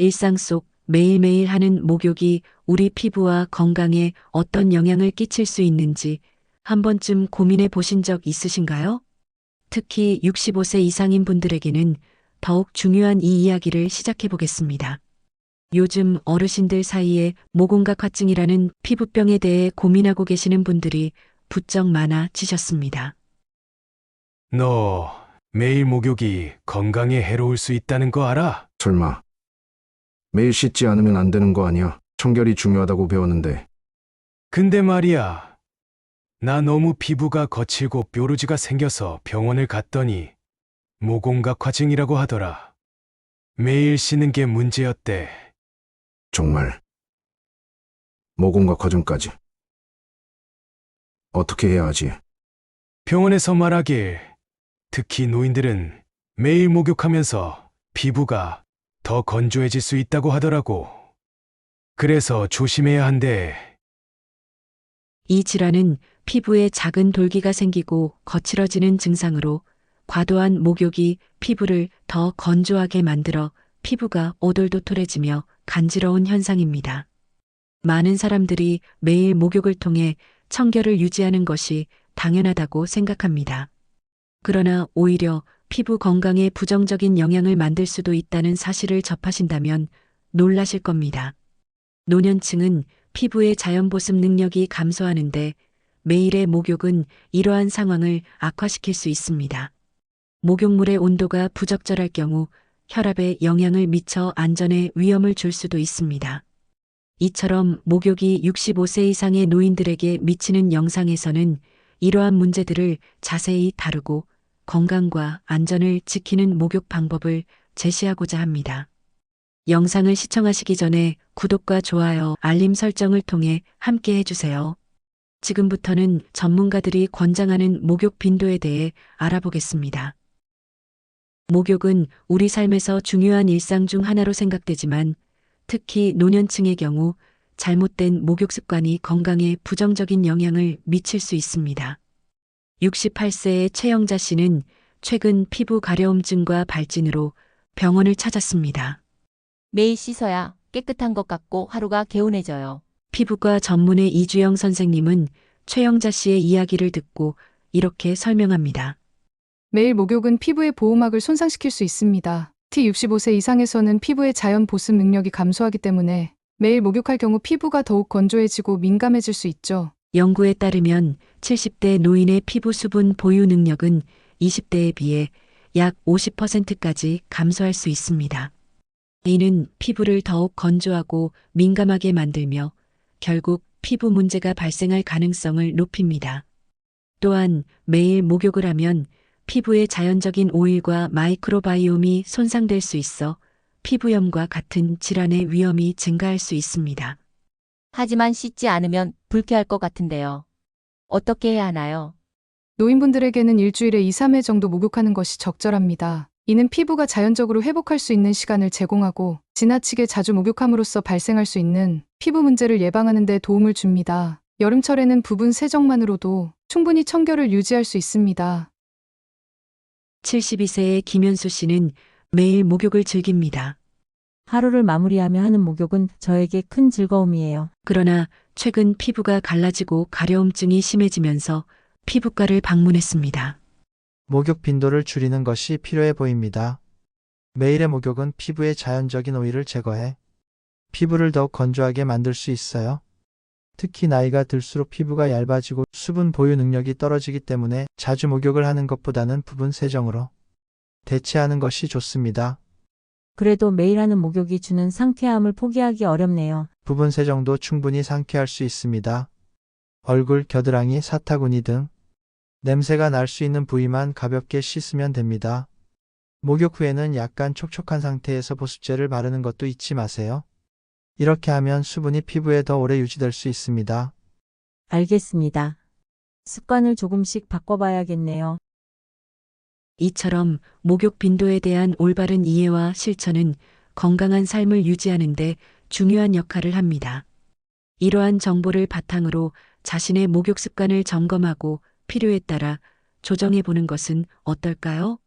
일상 속 매일매일 하는 목욕이 우리 피부와 건강에 어떤 영향을 끼칠 수 있는지 한 번쯤 고민해 보신 적 있으신가요? 특히 65세 이상인 분들에게는 더욱 중요한 이 이야기를 시작해 보겠습니다. 요즘 어르신들 사이에 모공각화증이라는 피부병에 대해 고민하고 계시는 분들이 부쩍 많아지셨습니다. 너 매일 목욕이 건강에 해로울 수 있다는 거 알아? 설마 매일 씻지 않으면 안 되는 거 아니야? 청결이 중요하다고 배웠는데. 근데 말이야, 나 너무 피부가 거칠고 뾰루지가 생겨서 병원을 갔더니 모공각화증이라고 하더라. 매일 씻는 게 문제였대. 정말 모공과 과정까지 어떻게 해야 하지? 병원에서 말하길, 특히 노인들은 매일 목욕하면서 피부가 더 건조해질 수 있다고 하더라고. 그래서 조심해야 한대. 이 질환은 피부에 작은 돌기가 생기고 거칠어지는 증상으로 과도한 목욕이 피부를 더 건조하게 만들어 피부가 오돌도돌해지며 간지러운 현상입니다. 많은 사람들이 매일 목욕을 통해 청결을 유지하는 것이 당연하다고 생각합니다. 그러나 오히려 피부 건강에 부정적인 영향을 만들 수도 있다는 사실을 접하신다면 놀라실 겁니다. 노년층은 피부의 자연 보습 능력이 감소하는데 매일의 목욕은 이러한 상황을 악화시킬 수 있습니다. 목욕물의 온도가 부적절할 경우 혈압에 영향을 미쳐 안전에 위험을 줄 수도 있습니다. 이처럼 목욕이 65세 이상의 노인들에게 미치는 영상에서는 이러한 문제들을 자세히 다루고 건강과 안전을 지키는 목욕 방법을 제시하고자 합니다. 영상을 시청하시기 전에 구독과 좋아요, 알림 설정을 통해 함께 해주세요. 지금부터는 전문가들이 권장하는 목욕 빈도에 대해 알아보겠습니다. 목욕은 우리 삶에서 중요한 일상 중 하나로 생각되지만 특히 노년층의 경우 잘못된 목욕 습관이 건강에 부정적인 영향을 미칠 수 있습니다. 68세의 최영자 씨는 최근 피부 가려움증과 발진으로 병원을 찾았습니다. 매일 씻어야 깨끗한 것 같고 하루가 개운해져요. 피부과 전문의 이주영 선생님은 최영자 씨의 이야기를 듣고 이렇게 설명합니다. 매일 목욕은 피부의 보호막을 손상시킬 수 있습니다. T65세 이상에서는 피부의 자연 보습 능력이 감소하기 때문에 매일 목욕할 경우 피부가 더욱 건조해지고 민감해질 수 있죠. 연구에 따르면 70대 노인의 피부 수분 보유 능력은 20대에 비해 약 50%까지 감소할 수 있습니다. 이는 피부를 더욱 건조하고 민감하게 만들며 결국 피부 문제가 발생할 가능성을 높입니다. 또한 매일 목욕을 하면 피부의 자연적인 오일과 마이크로바이옴이 손상될 수 있어 피부염과 같은 질환의 위험이 증가할 수 있습니다. 하지만 씻지 않으면 불쾌할 것 같은데요. 어떻게 해야 하나요? 노인분들에게는 일주일에 2, 3회 정도 목욕하는 것이 적절합니다. 이는 피부가 자연적으로 회복할 수 있는 시간을 제공하고 지나치게 자주 목욕함으로써 발생할 수 있는 피부 문제를 예방하는 데 도움을 줍니다. 여름철에는 부분 세정만으로도 충분히 청결을 유지할 수 있습니다. 72세의 김현수 씨는 매일 목욕을 즐깁니다. 하루를 마무리하며 하는 목욕은 저에게 큰 즐거움이에요. 그러나 최근 피부가 갈라지고 가려움증이 심해지면서 피부과를 방문했습니다. 목욕 빈도를 줄이는 것이 필요해 보입니다. 매일의 목욕은 피부의 자연적인 오일을 제거해 피부를 더욱 건조하게 만들 수 있어요. 특히 나이가 들수록 피부가 얇아지고 수분 보유 능력이 떨어지기 때문에 자주 목욕을 하는 것보다는 부분 세정으로 대체하는 것이 좋습니다. 그래도 매일 하는 목욕이 주는 상쾌함을 포기하기 어렵네요. 부분 세정도 충분히 상쾌할 수 있습니다. 얼굴, 겨드랑이, 사타구니 등 냄새가 날 수 있는 부위만 가볍게 씻으면 됩니다. 목욕 후에는 약간 촉촉한 상태에서 보습제를 바르는 것도 잊지 마세요. 이렇게 하면 수분이 피부에 더 오래 유지될 수 있습니다. 알겠습니다. 습관을 조금씩 바꿔봐야겠네요. 이처럼 목욕 빈도에 대한 올바른 이해와 실천은 건강한 삶을 유지하는 데 중요한 역할을 합니다. 이러한 정보를 바탕으로 자신의 목욕 습관을 점검하고 필요에 따라 조정해 보는 것은 어떨까요?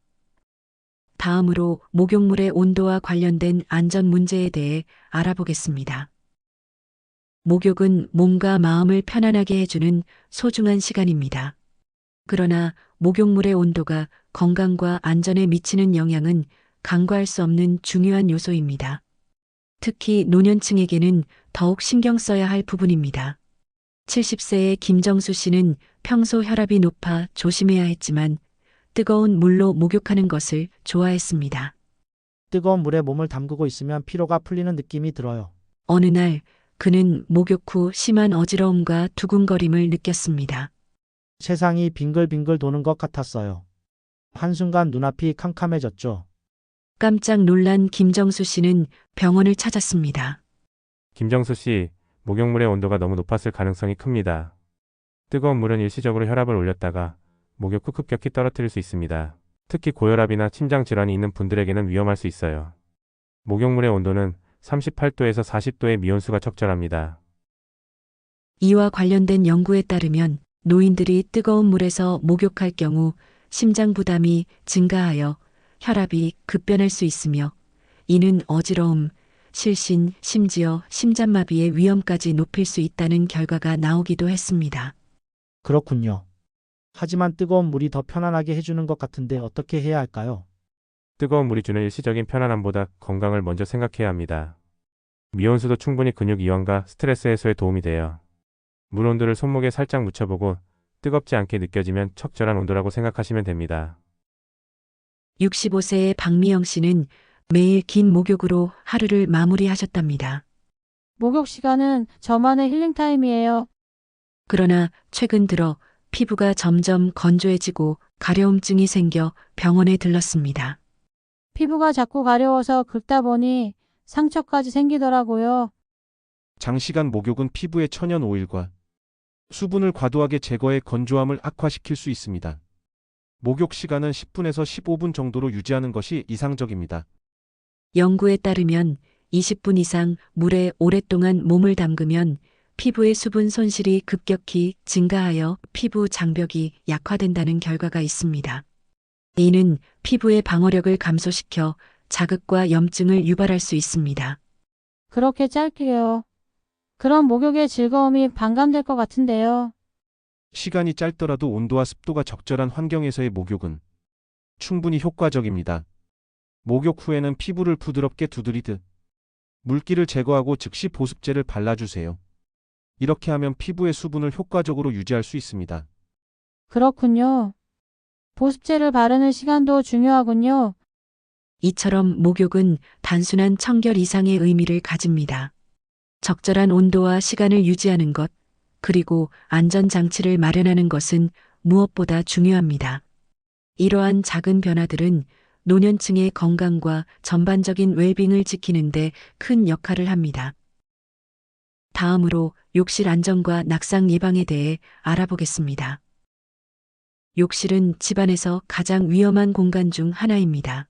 다음으로 목욕물의 온도와 관련된 안전 문제에 대해 알아보겠습니다. 목욕은 몸과 마음을 편안하게 해주는 소중한 시간입니다. 그러나 목욕물의 온도가 건강과 안전에 미치는 영향은 간과할 수 없는 중요한 요소입니다. 특히 노년층에게는 더욱 신경 써야 할 부분입니다. 70세의 김정수 씨는 평소 혈압이 높아 조심해야 했지만 뜨거운 물로 목욕하는 것을 좋아했습니다. 뜨거운 물에 몸을 담그고 있으면 피로가 풀리는 느낌이 들어요. 어느 날 그는 목욕 후 심한 어지러움과 두근거림을 느꼈습니다. 세상이 빙글빙글 도는 것 같았어요. 한순간 눈앞이 캄캄해졌죠. 깜짝 놀란 김정수 씨는 병원을 찾았습니다. 김정수 씨, 목욕물의 온도가 너무 높았을 가능성이 큽니다. 뜨거운 물은 일시적으로 혈압을 올렸다가 목욕 후 급격히 떨어뜨릴 수 있습니다. 특히 고혈압이나 심장 질환이 있는 분들에게는 위험할 수 있어요. 목욕물의 온도는 38도에서 40도의 미온수가 적절합니다. 이와 관련된 연구에 따르면 노인들이 뜨거운 물에서 목욕할 경우 심장 부담이 증가하여 혈압이 급변할 수 있으며 이는 어지러움, 실신, 심지어 심장마비의 위험까지 높일 수 있다는 결과가 나오기도 했습니다. 그렇군요. 하지만 뜨거운 물이 더 편안하게 해주는 것 같은데 어떻게 해야 할까요? 뜨거운 물이 주는 일시적인 편안함보다 건강을 먼저 생각해야 합니다. 미온수도 충분히 근육 이완과 스트레스 해소에 도움이 돼요. 물 온도를 손목에 살짝 묻혀보고 뜨겁지 않게 느껴지면 적절한 온도라고 생각하시면 됩니다. 65세의 박미영 씨는 매일 긴 목욕으로 하루를 마무리하셨답니다. 목욕 시간은 저만의 힐링타임이에요. 그러나 최근 들어 피부가 점점 건조해지고 가려움증이 생겨 병원에 들렀습니다. 피부가 자꾸 가려워서 긁다 보니 상처까지 생기더라고요. 장시간 목욕은 피부의 천연 오일과 수분을 과도하게 제거해 건조함을 악화시킬 수 있습니다. 목욕 시간은 10분에서 15분 정도로 유지하는 것이 이상적입니다. 연구에 따르면 20분 이상 물에 오랫동안 몸을 담그면 피부의 수분 손실이 급격히 증가하여 피부 장벽이 약화된다는 결과가 있습니다. 이는 피부의 방어력을 감소시켜 자극과 염증을 유발할 수 있습니다. 그렇게 짧게요. 그럼 목욕의 즐거움이 반감될 것 같은데요. 시간이 짧더라도 온도와 습도가 적절한 환경에서의 목욕은 충분히 효과적입니다. 목욕 후에는 피부를 부드럽게 두드리듯 물기를 제거하고 즉시 보습제를 발라주세요. 이렇게 하면 피부의 수분을 효과적으로 유지할 수 있습니다. 그렇군요. 보습제를 바르는 시간도 중요하군요. 이처럼 목욕은 단순한 청결 이상의 의미를 가집니다. 적절한 온도와 시간을 유지하는 것, 그리고 안전장치를 마련하는 것은 무엇보다 중요합니다. 이러한 작은 변화들은 노년층의 건강과 전반적인 웰빙을 지키는 데 큰 역할을 합니다. 다음으로 욕실 안전과 낙상 예방에 대해 알아보겠습니다. 욕실은 집안에서 가장 위험한 공간 중 하나입니다.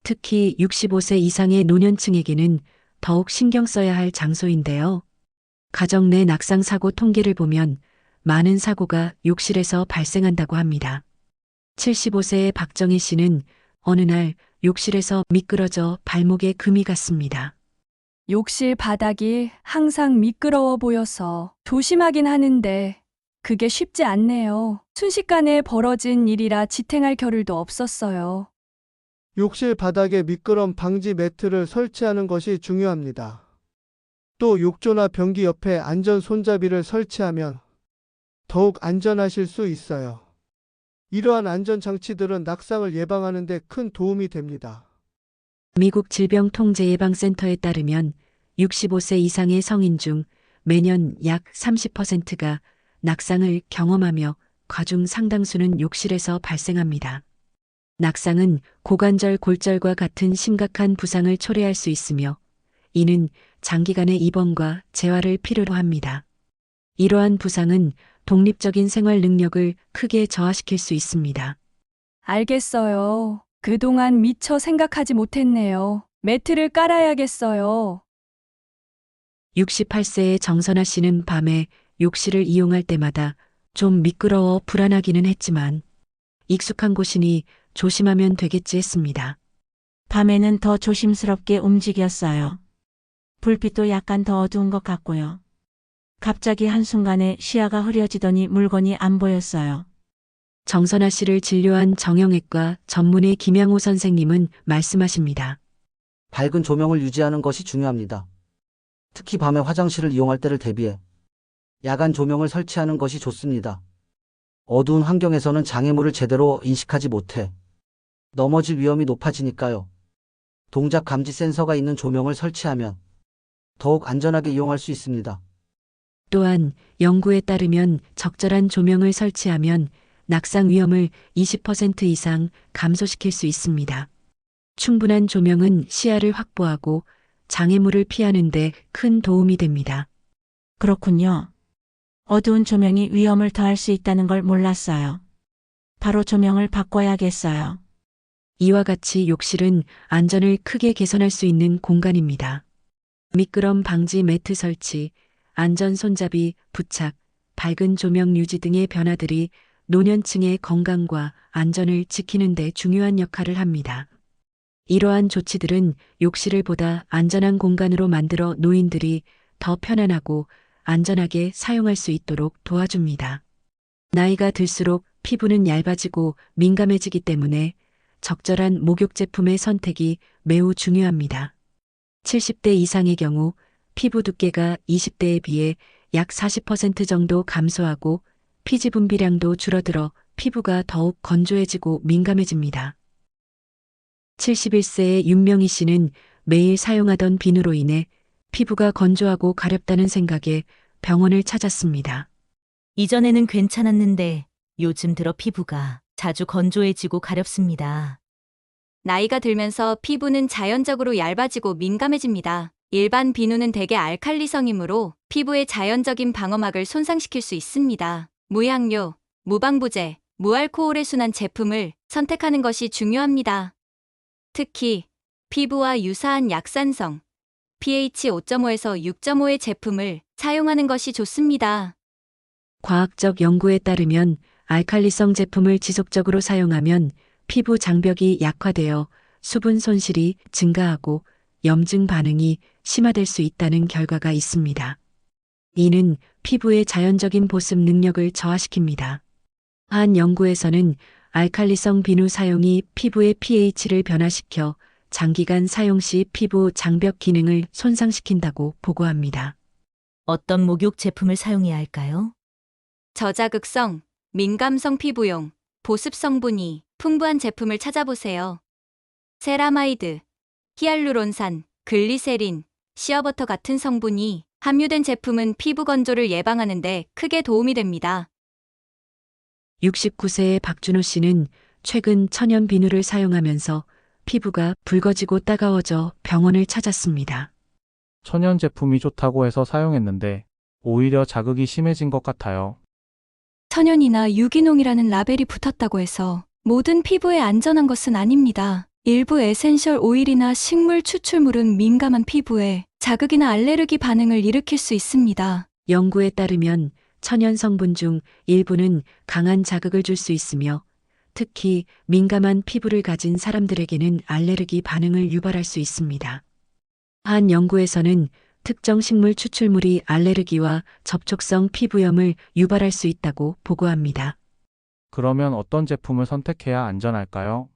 특히 65세 이상의 노년층에게는 더욱 신경 써야 할 장소인데요. 가정 내 낙상 사고 통계를 보면 많은 사고가 욕실에서 발생한다고 합니다. 75세의 박정희 씨는 어느 날 욕실에서 미끄러져 발목에 금이 갔습니다. 욕실 바닥이 항상 미끄러워 보여서 조심하긴 하는데 그게 쉽지 않네요. 순식간에 벌어진 일이라 지탱할 겨를도 없었어요. 욕실 바닥에 미끄럼 방지 매트를 설치하는 것이 중요합니다. 또 욕조나 변기 옆에 안전 손잡이를 설치하면 더욱 안전하실 수 있어요. 이러한 안전장치들은 낙상을 예방하는 데 큰 도움이 됩니다. 미국 질병통제예방센터에 따르면 65세 이상의 성인 중 매년 약 30%가 낙상을 경험하며 가중 상당수는 욕실에서 발생합니다. 낙상은 고관절 골절과 같은 심각한 부상을 초래할 수 있으며 이는 장기간의 입원과 재활을 필요로 합니다. 이러한 부상은 독립적인 생활 능력을 크게 저하시킬 수 있습니다. 알겠어요. 그동안 미처 생각하지 못했네요. 매트를 깔아야겠어요. 68세의 정선아 씨는 밤에 욕실을 이용할 때마다 좀 미끄러워 불안하기는 했지만 익숙한 곳이니 조심하면 되겠지 했습니다. 밤에는 더 조심스럽게 움직였어요. 불빛도 약간 더 어두운 것 같고요. 갑자기 한순간에 시야가 흐려지더니 물건이 안 보였어요. 정선아 씨를 진료한 정형외과 전문의 김양호 선생님은 말씀하십니다. 밝은 조명을 유지하는 것이 중요합니다. 특히 밤에 화장실을 이용할 때를 대비해 야간 조명을 설치하는 것이 좋습니다. 어두운 환경에서는 장애물을 제대로 인식하지 못해 넘어질 위험이 높아지니까요. 동작 감지 센서가 있는 조명을 설치하면 더욱 안전하게 이용할 수 있습니다. 또한 연구에 따르면 적절한 조명을 설치하면 낙상 위험을 20% 이상 감소시킬 수 있습니다. 충분한 조명은 시야를 확보하고 장애물을 피하는 데 큰 도움이 됩니다. 그렇군요. 어두운 조명이 위험을 더할 수 있다는 걸 몰랐어요. 바로 조명을 바꿔야겠어요. 이와 같이 욕실은 안전을 크게 개선할 수 있는 공간입니다. 미끄럼 방지 매트 설치, 안전 손잡이 부착, 밝은 조명 유지 등의 변화들이 노년층의 건강과 안전을 지키는 데 중요한 역할을 합니다. 이러한 조치들은 욕실을 보다 안전한 공간으로 만들어 노인들이 더 편안하고 안전하게 사용할 수 있도록 도와줍니다. 나이가 들수록 피부는 얇아지고 민감해지기 때문에 적절한 목욕 제품의 선택이 매우 중요합니다. 70대 이상의 경우 피부 두께가 20대에 비해 약 40% 정도 감소하고 피지 분비량도 줄어들어 피부가 더욱 건조해지고 민감해집니다. 71세의 윤명희 씨는 매일 사용하던 비누로 인해 피부가 건조하고 가렵다는 생각에 병원을 찾았습니다. 이전에는 괜찮았는데 요즘 들어 피부가 자주 건조해지고 가렵습니다. 나이가 들면서 피부는 자연적으로 얇아지고 민감해집니다. 일반 비누는 대개 알칼리성이므로 피부의 자연적인 방어막을 손상시킬 수 있습니다. 무향료, 무방부제, 무알코올의 순한 제품을 선택하는 것이 중요합니다. 특히 피부와 유사한 약산성, pH 5.5에서 6.5의 제품을 사용하는 것이 좋습니다. 과학적 연구에 따르면 알칼리성 제품을 지속적으로 사용하면 피부 장벽이 약화되어 수분 손실이 증가하고 염증 반응이 심화될 수 있다는 결과가 있습니다. 이는 피부의 자연적인 보습 능력을 저하시킵니다. 한 연구에서는 알칼리성 비누 사용이 피부의 pH를 변화시켜 장기간 사용 시 피부 장벽 기능을 손상시킨다고 보고합니다. 어떤 목욕 제품을 사용해야 할까요? 저자극성, 민감성 피부용, 보습 성분이 풍부한 제품을 찾아보세요. 세라마이드, 히알루론산, 글리세린, 시어버터 같은 성분이 함유된 제품은 피부 건조를 예방하는 데 크게 도움이 됩니다. 69세의 박준호 씨는 최근 천연 비누를 사용하면서 피부가 붉어지고 따가워져 병원을 찾았습니다. 천연 제품이 좋다고 해서 사용했는데 오히려 자극이 심해진 것 같아요. 천연이나 유기농이라는 라벨이 붙었다고 해서 모든 피부에 안전한 것은 아닙니다. 일부 에센셜 오일이나 식물 추출물은 민감한 피부에 자극이나 알레르기 반응을 일으킬 수 있습니다. 연구에 따르면 천연 성분 중 일부는 강한 자극을 줄 수 있으며 특히 민감한 피부를 가진 사람들에게는 알레르기 반응을 유발할 수 있습니다. 한 연구에서는 특정 식물 추출물이 알레르기와 접촉성 피부염을 유발할 수 있다고 보고합니다. 그러면 어떤 제품을 선택해야 안전할까요?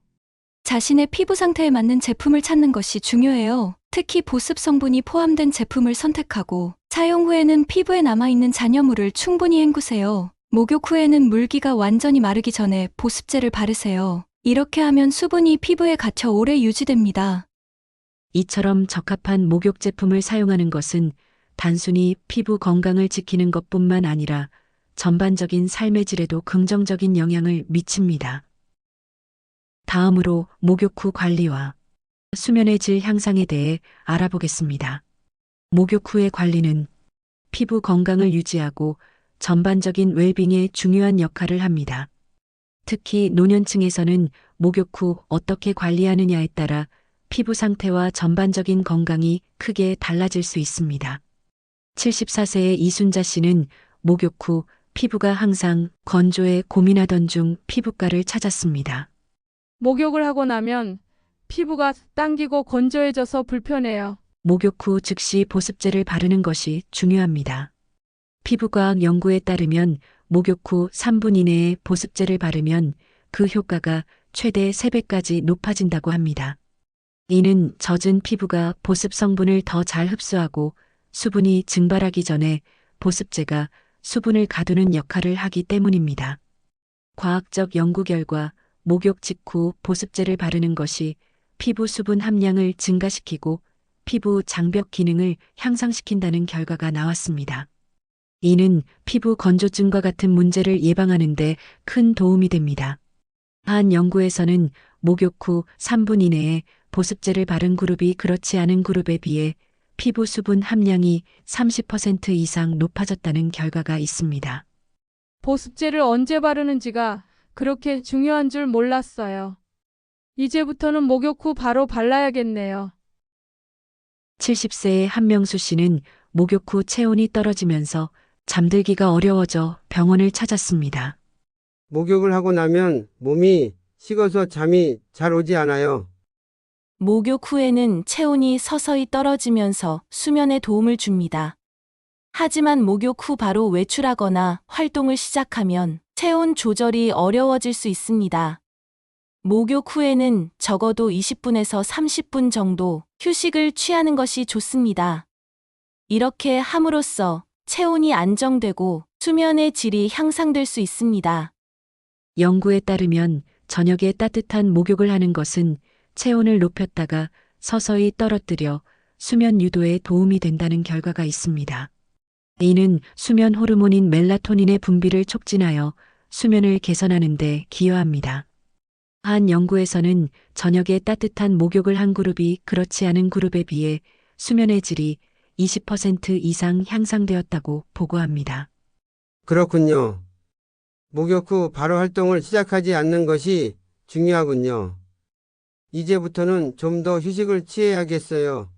자신의 피부 상태에 맞는 제품을 찾는 것이 중요해요. 특히 보습 성분이 포함된 제품을 선택하고 사용 후에는 피부에 남아있는 잔여물을 충분히 헹구세요. 목욕 후에는 물기가 완전히 마르기 전에 보습제를 바르세요. 이렇게 하면 수분이 피부에 갇혀 오래 유지됩니다. 이처럼 적합한 목욕 제품을 사용하는 것은 단순히 피부 건강을 지키는 것뿐만 아니라 전반적인 삶의 질에도 긍정적인 영향을 미칩니다. 다음으로 목욕 후 관리와 수면의 질 향상에 대해 알아보겠습니다. 목욕 후의 관리는 피부 건강을 유지하고 전반적인 웰빙에 중요한 역할을 합니다. 특히 노년층에서는 목욕 후 어떻게 관리하느냐에 따라 피부 상태와 전반적인 건강이 크게 달라질 수 있습니다. 74세의 이순자 씨는 목욕 후 피부가 항상 건조해 고민하던 중 피부과를 찾았습니다. 목욕을 하고 나면 피부가 당기고 건조해져서 불편해요. 목욕 후 즉시 보습제를 바르는 것이 중요합니다. 피부과학 연구에 따르면 목욕 후 3분 이내에 보습제를 바르면 그 효과가 최대 3배까지 높아진다고 합니다. 이는 젖은 피부가 보습 성분을 더 잘 흡수하고 수분이 증발하기 전에 보습제가 수분을 가두는 역할을 하기 때문입니다. 과학적 연구 결과 목욕 직후 보습제를 바르는 것이 피부 수분 함량을 증가시키고 피부 장벽 기능을 향상시킨다는 결과가 나왔습니다. 이는 피부 건조증과 같은 문제를 예방하는 데 큰 도움이 됩니다. 한 연구에서는 목욕 후 3분 이내에 보습제를 바른 그룹이 그렇지 않은 그룹에 비해 피부 수분 함량이 30% 이상 높아졌다는 결과가 있습니다. 보습제를 언제 바르는지가 그렇게 중요한 줄 몰랐어요. 이제부터는 목욕 후 바로 발라야겠네요. 70세의 한명수 씨는 목욕 후 체온이 떨어지면서 잠들기가 어려워져 병원을 찾았습니다. 목욕을 하고 나면 몸이 식어서 잠이 잘 오지 않아요. 목욕 후에는 체온이 서서히 떨어지면서 수면에 도움을 줍니다. 하지만 목욕 후 바로 외출하거나 활동을 시작하면 체온 조절이 어려워질 수 있습니다. 목욕 후에는 적어도 20분에서 30분 정도 휴식을 취하는 것이 좋습니다. 이렇게 함으로써 체온이 안정되고 수면의 질이 향상될 수 있습니다. 연구에 따르면 저녁에 따뜻한 목욕을 하는 것은 체온을 높였다가 서서히 떨어뜨려 수면 유도에 도움이 된다는 결과가 있습니다. 이는 수면 호르몬인 멜라토닌의 분비를 촉진하여 수면을 개선하는 데 기여합니다. 한 연구에서는 저녁에 따뜻한 목욕을 한 그룹이 그렇지 않은 그룹에 비해 수면의 질이 20% 이상 향상되었다고 보고합니다. 그렇군요. 목욕 후 바로 활동을 시작하지 않는 것이 중요하군요. 이제부터는 좀 더 휴식을 취해야겠어요.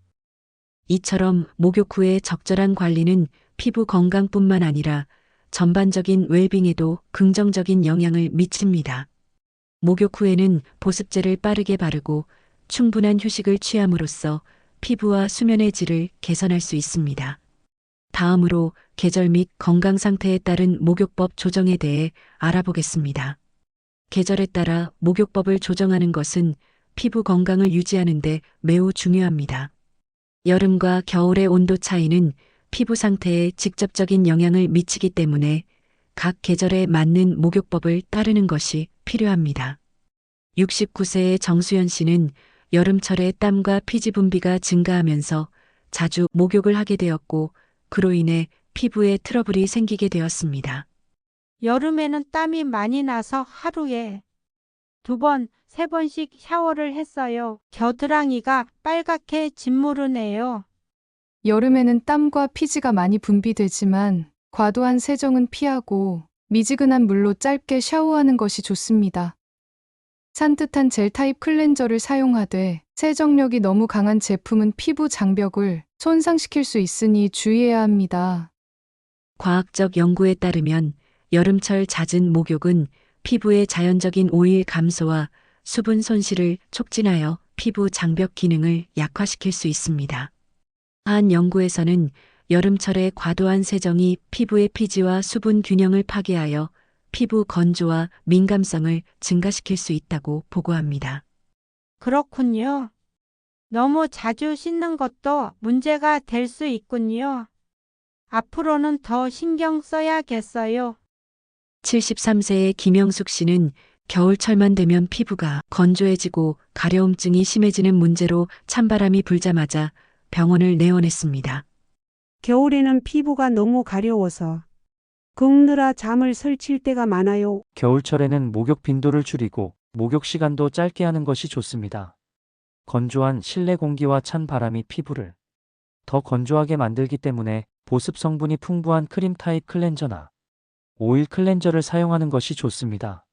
이처럼 목욕 후의 적절한 관리는 피부 건강뿐만 아니라 전반적인 웰빙에도 긍정적인 영향을 미칩니다. 목욕 후에는 보습제를 빠르게 바르고 충분한 휴식을 취함으로써 피부와 수면의 질을 개선할 수 있습니다. 다음으로 계절 및 건강 상태에 따른 목욕법 조정에 대해 알아보겠습니다. 계절에 따라 목욕법을 조정하는 것은 피부 건강을 유지하는 데 매우 중요합니다. 여름과 겨울의 온도 차이는 피부 상태에 직접적인 영향을 미치기 때문에 각 계절에 맞는 목욕법을 따르는 것이 필요합니다. 69세의 정수연 씨는 여름철에 땀과 피지 분비가 증가하면서 자주 목욕을 하게 되었고 그로 인해 피부에 트러블이 생기게 되었습니다. 여름에는 땀이 많이 나서 하루에 2번, 3번씩 샤워를 했어요. 겨드랑이가 빨갛게 짓무르네요. 여름에는 땀과 피지가 많이 분비되지만 과도한 세정은 피하고 미지근한 물로 짧게 샤워하는 것이 좋습니다. 산뜻한 젤 타입 클렌저를 사용하되 세정력이 너무 강한 제품은 피부 장벽을 손상시킬 수 있으니 주의해야 합니다. 과학적 연구에 따르면 여름철 잦은 목욕은 피부의 자연적인 오일 감소와 수분 손실을 촉진하여 피부 장벽 기능을 약화시킬 수 있습니다. 한 연구에서는 여름철의 과도한 세정이 피부의 피지와 수분 균형을 파괴하여 피부 건조와 민감성을 증가시킬 수 있다고 보고합니다. 그렇군요. 너무 자주 씻는 것도 문제가 될 수 있군요. 앞으로는 더 신경 써야겠어요. 73세의 김영숙 씨는 겨울철만 되면 피부가 건조해지고 가려움증이 심해지는 문제로 찬바람이 불자마자 병원을 내원했습니다. 겨울에는 피부가 너무 가려워서 긁느라 잠을 설칠 때가 많아요. 겨울철에는 목욕 빈도를 줄이고 목욕 시간도 짧게 하는 것이 좋습니다. 건조한 실내 공기와 찬 바람이 피부를 더 건조하게 만들기 때문에 보습 성분이 풍부한 크림 타입 클렌저나 오일 클렌저를 사용하는 것이 좋습니다.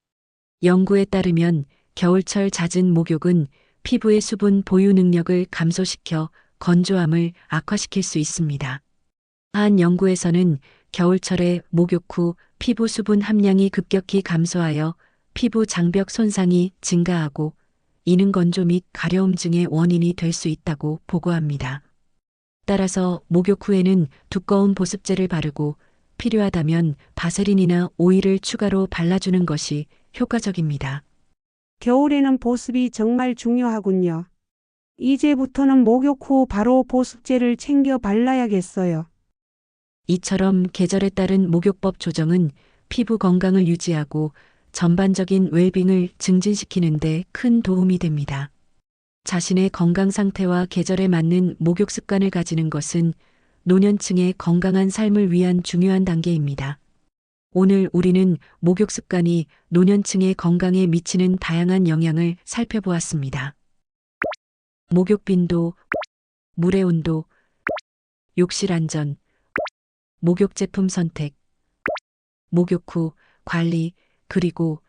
연구에 따르면 겨울철 잦은 목욕은 피부의 수분 보유 능력을 감소시켜 건조함을 악화시킬 수 있습니다. 한 연구에서는 겨울철에 목욕 후 피부 수분 함량이 급격히 감소하여 피부 장벽 손상이 증가하고 이는 건조 및 가려움증의 원인이 될 수 있다고 보고합니다. 따라서 목욕 후에는 두꺼운 보습제를 바르고 필요하다면 바세린이나 오일을 추가로 발라주는 것이 효과적입니다. 겨울에는 보습이 정말 중요하군요. 이제부터는 목욕 후 바로 보습제를 챙겨 발라야겠어요. 이처럼 계절에 따른 목욕법 조정은 피부 건강을 유지하고 전반적인 웰빙을 증진시키는 데 큰 도움이 됩니다. 자신의 건강 상태와 계절에 맞는 목욕 습관을 가지는 것은 노년층의 건강한 삶을 위한 중요한 단계입니다. 오늘 우리는 목욕 습관이 노년층의 건강에 미치는 다양한 영향을 살펴보았습니다. 목욕 빈도, 물의 온도, 욕실 안전, 목욕 제품 선택, 목욕 후 관리, 그리고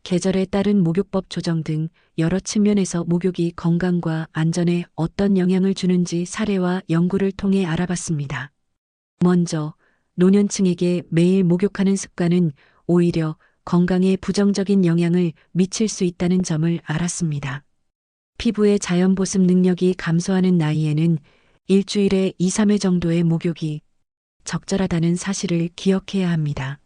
계절에 따른 목욕법 조정 등 여러 측면에서 목욕이 건강과 안전에 어떤 영향을 주는지 사례와 연구를 통해 알아봤습니다. 먼저 노년층에게 매일 목욕하는 습관은 오히려 건강에 부정적인 영향을 미칠 수 있다는 점을 알았습니다. 피부의 자연 보습 능력이 감소하는 나이에는 일주일에 2, 3회 정도의 목욕이 적절하다는 사실을 기억해야 합니다.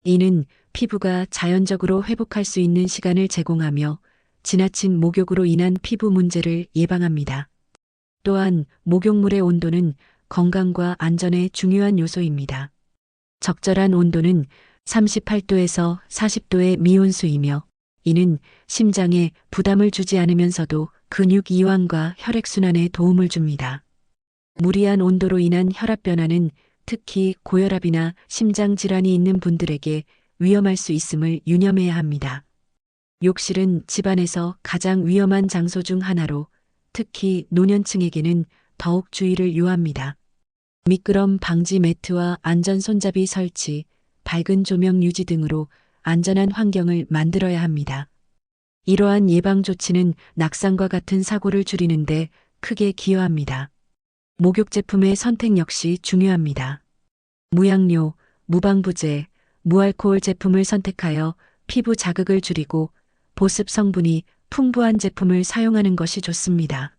이는 피부가 자연적으로 회복할 수 있는 시간을 제공하며 지나친 목욕으로 인한 피부 문제를 예방합니다. 또한 목욕물의 온도는 건강과 안전에 중요한 요소입니다. 적절한 온도는 38도에서 40도의 미온수이며 이는 심장에 부담을 주지 않으면서도 근육 이완과 혈액순환에 도움을 줍니다. 무리한 온도로 인한 혈압 변화는 특히 고혈압이나 심장 질환이 있는 분들에게 위험할 수 있음을 유념해야 합니다. 욕실은 집안에서 가장 위험한 장소 중 하나로 특히 노년층에게는 더욱 주의를 요합니다. 미끄럼 방지 매트와 안전 손잡이 설치, 밝은 조명 유지 등으로 안전한 환경을 만들어야 합니다. 이러한 예방 조치는 낙상과 같은 사고를 줄이는데 크게 기여합니다. 목욕 제품의 선택 역시 중요합니다. 무향료, 무방부제, 무알코올 제품을 선택하여 피부 자극을 줄이고 보습 성분이 풍부한 제품을 사용하는 것이 좋습니다.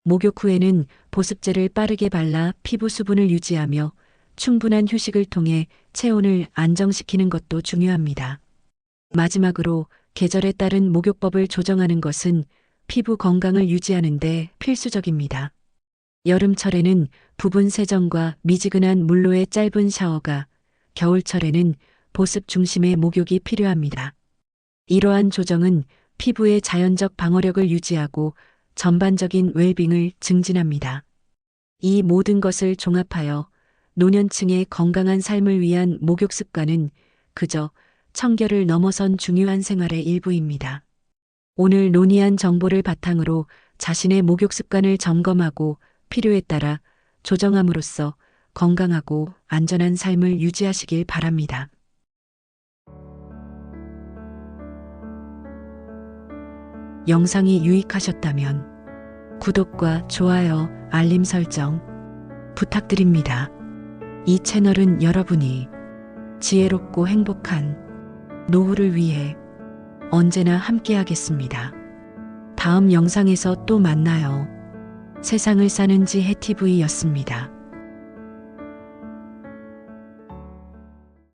목욕 후에는 보습제를 빠르게 발라 피부 수분을 유지하며 충분한 휴식을 통해 체온을 안정시키는 것도 중요합니다. 마지막으로 계절에 따른 목욕법을 조정하는 것은 피부 건강을 유지하는 데 필수적입니다. 여름철에는 부분 세정과 미지근한 물로의 짧은 샤워가, 겨울철에는 보습 중심의 목욕이 필요합니다. 이러한 조정은 피부의 자연적 방어력을 유지하고 전반적인 웰빙을 증진합니다. 이 모든 것을 종합하여 노년층의 건강한 삶을 위한 목욕 습관은 그저 청결을 넘어선 중요한 생활의 일부입니다. 오늘 논의한 정보를 바탕으로 자신의 목욕 습관을 점검하고 필요에 따라 조정함으로써 건강하고 안전한 삶을 유지하시길 바랍니다. 영상이 유익하셨다면 구독과 좋아요, 알림 설정 부탁드립니다. 이 채널은 여러분이 지혜롭고 행복한 노후를 위해 언제나 함께하겠습니다. 다음 영상에서 또 만나요. 세상을 사는 지혜TV였습니다.